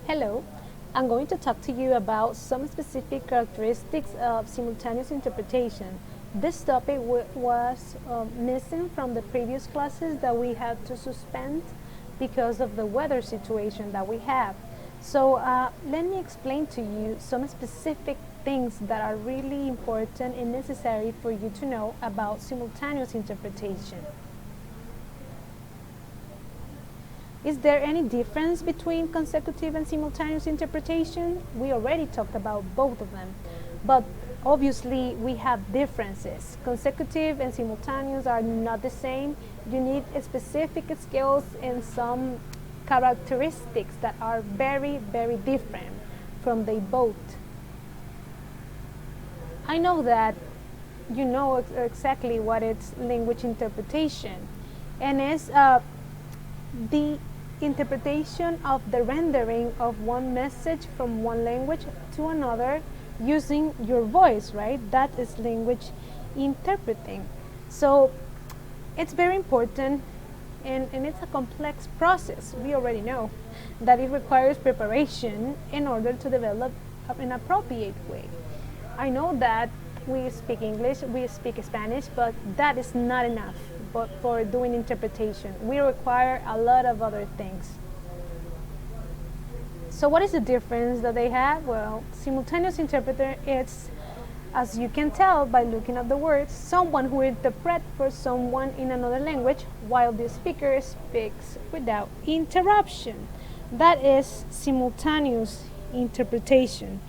Hello, I'm going to talk to you about some specific characteristics of simultaneous interpretation. This topic was missing from the previous classes that we had to suspend because of the weather situation that we have. So let me explain to you some specific things that are really important and necessary for you to know about simultaneous interpretation. Is there any difference between consecutive and simultaneous interpretation? We already talked about both of them, but obviously we have differences. Consecutive and simultaneous are not the same. You need specific skills and some characteristics that are very, very different from they both. I know that you know exactly what is language interpretation, and it's the interpretation of the rendering of one message from one language to another using your voice, right? That is language interpreting. So it's very important, and it's a complex process. We already know that it requires preparation in order to develop an appropriate way. I know that we speak English, we speak Spanish, but that is not enough. But for doing interpretation, we require a lot of other things. So what is the difference that they have? Well, simultaneous interpreter is, as you can tell by looking at the words, someone who interprets for someone in another language while the speaker speaks without interruption. That is simultaneous interpretation.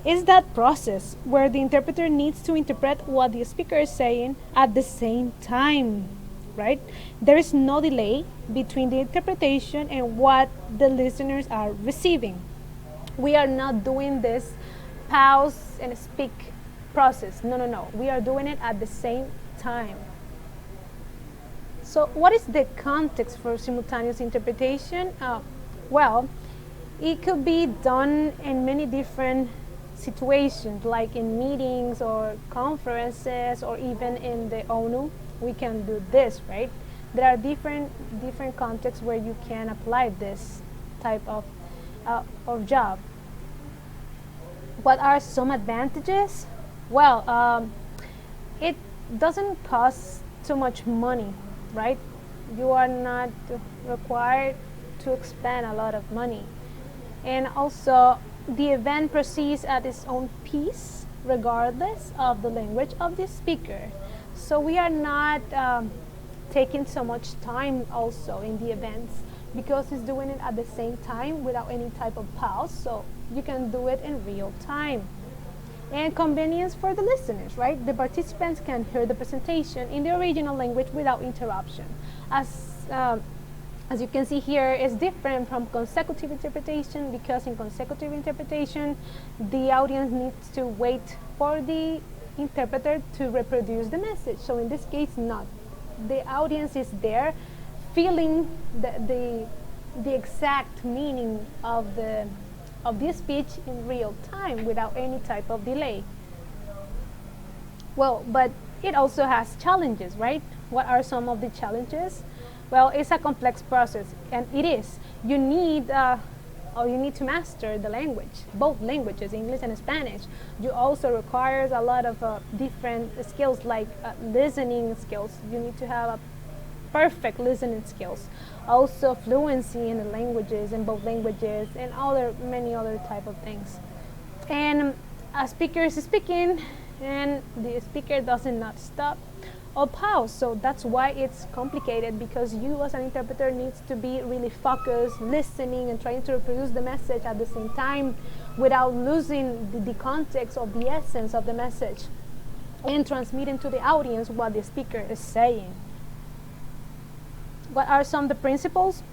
Is that process where the interpreter needs to interpret what the speaker is saying at the same time, right? There is no delay between the interpretation and what the listeners are receiving. We are not doing this pause and speak process. No. We are doing it at the same time. So what is the context for simultaneous interpretation? Well, it could be done in many different situations, like in meetings or conferences or even in the ONU. We can do this, right? There are different contexts where you can apply this type of job. What are some advantages? Well, it doesn't cost too much money, right? You are not required to expend a lot of money. And also, the event proceeds at its own pace, regardless of the language of the speaker. So we are not taking so much time also in the events because it's doing it at the same time without any type of pause. So you can do it in real time. And convenience for the listeners, right? The participants can hear the presentation in the original language without interruption. As you can see here, it's different from consecutive interpretation because in consecutive interpretation, the audience needs to wait for the interpreter to reproduce the message. So in this case, not. The audience is there feeling the exact meaning of the speech in real time without any type of delay. Well, but it also has challenges, right? What are some of the challenges? Well, it's a complex process, and it is. You need to master the language, both languages, English and Spanish. You also requires a lot of different skills like listening skills. You need to have a perfect listening skills. Also fluency in the languages, in both languages, and many other type of things. And a speaker is speaking, and the speaker does not stop or pause. So that's why it's complicated, because you as an interpreter needs to be really focused, listening and trying to reproduce the message at the same time without losing the context of the essence of the message and transmitting to the audience what the speaker is saying. What are some of the principles?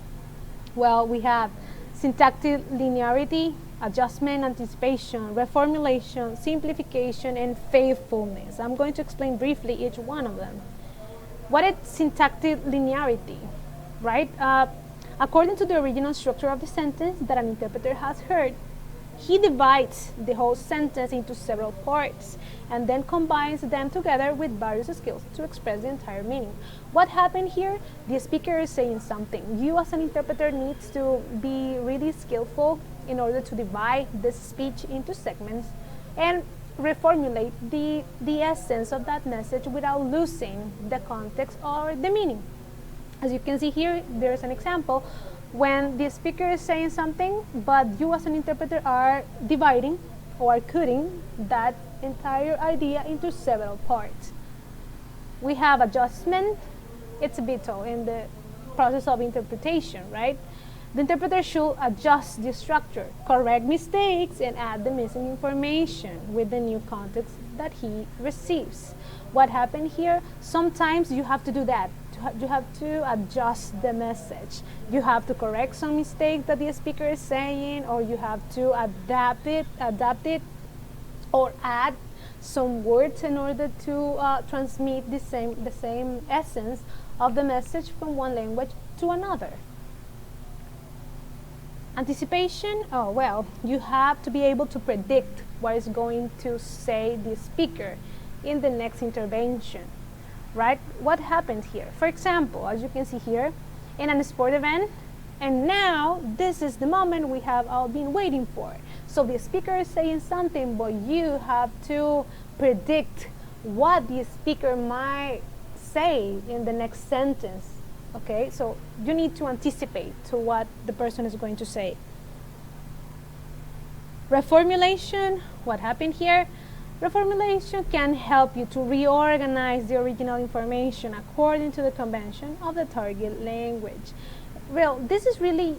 Well, we have syntactic linearity, adjustment, anticipation, reformulation, simplification, and faithfulness. I'm going to explain briefly each one of them. What is syntactic linearity, right? According to the original structure of the sentence that an interpreter has heard, he divides the whole sentence into several parts and then combines them together with various skills to express the entire meaning. What happened here? The speaker is saying something. You as an interpreter needs to be really skillful in order to divide this speech into segments and reformulate the essence of that message without losing the context or the meaning. As you can see here, there's an example when the speaker is saying something, but you as an interpreter are dividing or cutting that entire idea into several parts. We have adjustment. It's vital in the process of interpretation, right? The interpreter should adjust the structure, correct mistakes, and add the missing information with the new context that he receives. What happened here? Sometimes you have to do that. You have to adjust the message. You have to correct some mistake that the speaker is saying, or you have to adapt it, or add some words in order to transmit the same essence of the message from one language to another. Anticipation, oh well, you have to be able to predict what is going to say the speaker in the next intervention, right? What happened here? For example, as you can see here, in a sport event, and now this is the moment we have all been waiting for. So the speaker is saying something, but you have to predict what the speaker might say in the next sentence. Okay, so you need to anticipate to what the person is going to say. Reformulation, what happened here? Reformulation can help you to reorganize the original information according to the convention of the target language. Well, this is really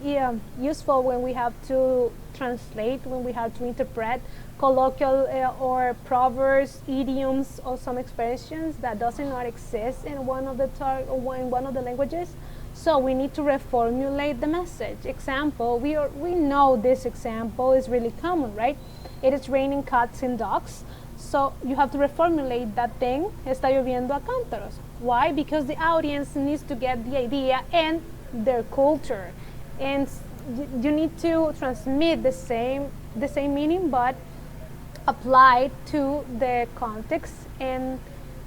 useful when we have to translate, when we have to interpret colloquial or proverbs, idioms, or some expressions that doesn't not exist in one of the languages. So we need to reformulate the message. Example, we know this example is really common, right? It is raining cats and dogs. So you have to reformulate that thing. Está lloviendo a cántaros. Why? Because the audience needs to get the idea and their culture, and you need to transmit the same meaning, but applied to the context and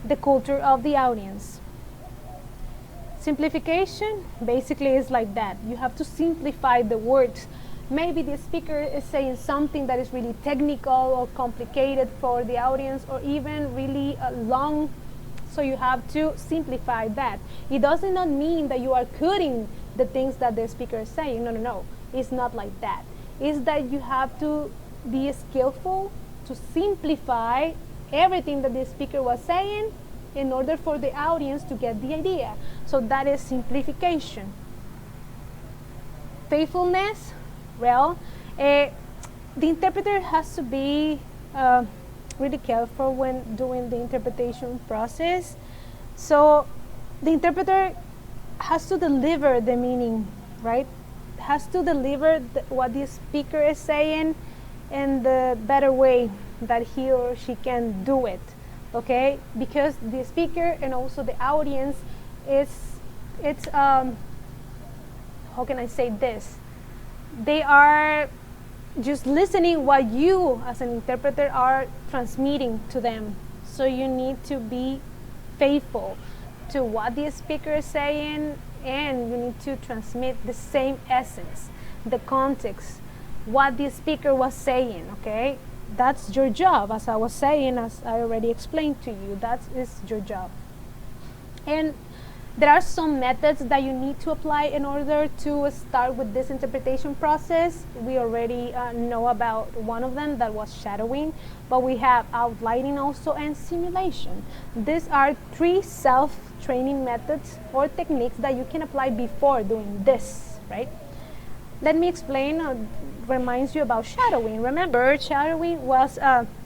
the culture of the audience. Simplification basically is like that. You have to simplify the words. Maybe the speaker is saying something that is really technical or complicated for the audience, or even really long. So you have to simplify that. It does not mean that you are cutting the things that the speaker is saying. No. It's not like that. It's that you have to be skillful to simplify everything that the speaker was saying in order for the audience to get the idea. So that is simplification. Faithfulness, well, the interpreter has to be really careful when doing the interpretation process. So the interpreter has to deliver the meaning, right? Has to deliver what the speaker is saying in the better way that he or she can do it, okay? Because the speaker and also the audience it's how can I say this? They are just listening what you as an interpreter are transmitting to them. So you need to be faithful to what the speaker is saying, and you need to transmit the same essence, the context, what the speaker was saying, okay? That's your job, as I was saying, as I already explained to you. That is your job. And there are some methods that you need to apply in order to start with this interpretation process. We already know about one of them, that was shadowing, but we have outlining also and simulation. These are 3 self-training methods or techniques that you can apply before doing this, right? Let me explain, reminds you about shadowing. Remember, shadowing was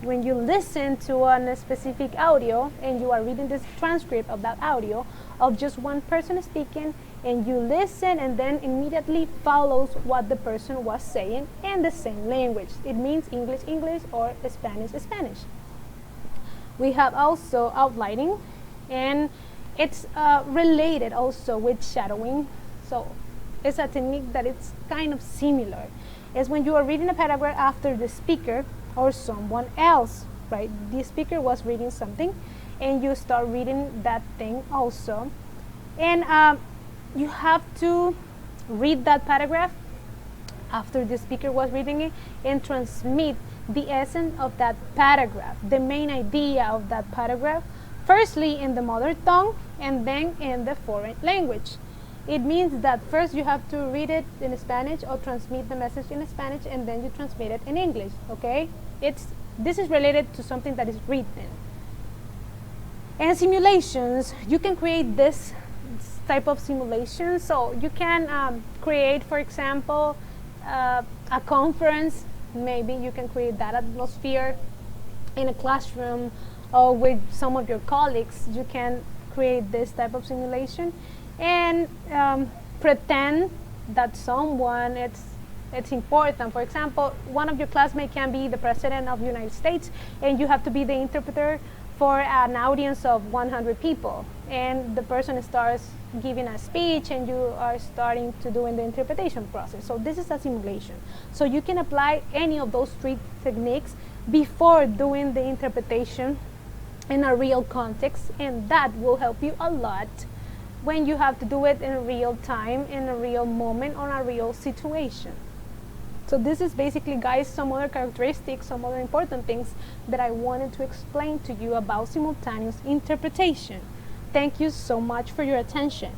when you listen to a specific audio and you are reading this transcript of that audio of just one person speaking, and you listen and then immediately follows what the person was saying in the same language. It means English, English, or Spanish, Spanish. We have also outlining, and it's related also with shadowing. So it's a technique that it's kind of similar. It's when you are reading a paragraph after the speaker or someone else, right? The speaker was reading something and you start reading that thing also. And you have to read that paragraph after the speaker was reading it and transmit the essence of that paragraph, the main idea of that paragraph, firstly in the mother tongue and then in the foreign language. It means that first you have to read it in Spanish or transmit the message in Spanish, and then you transmit it in English, okay? This is related to something that is written. And simulations, you can create this type of simulation. So you can create, for example, a conference. Maybe you can create that atmosphere in a classroom or with some of your colleagues. You can create this type of simulation and pretend that someone it's important. For example, one of your classmates can be the president of the United States, and you have to be the interpreter for an audience of 100 people, and the person starts giving a speech and you are starting to doing the interpretation process. So this is a simulation. So you can apply any of those three techniques before doing the interpretation in a real context, and that will help you a lot when you have to do it in real time, in a real moment, on a real situation. So this is basically, guys, some other characteristics, some other important things that I wanted to explain to you about simultaneous interpretation. Thank you so much for your attention.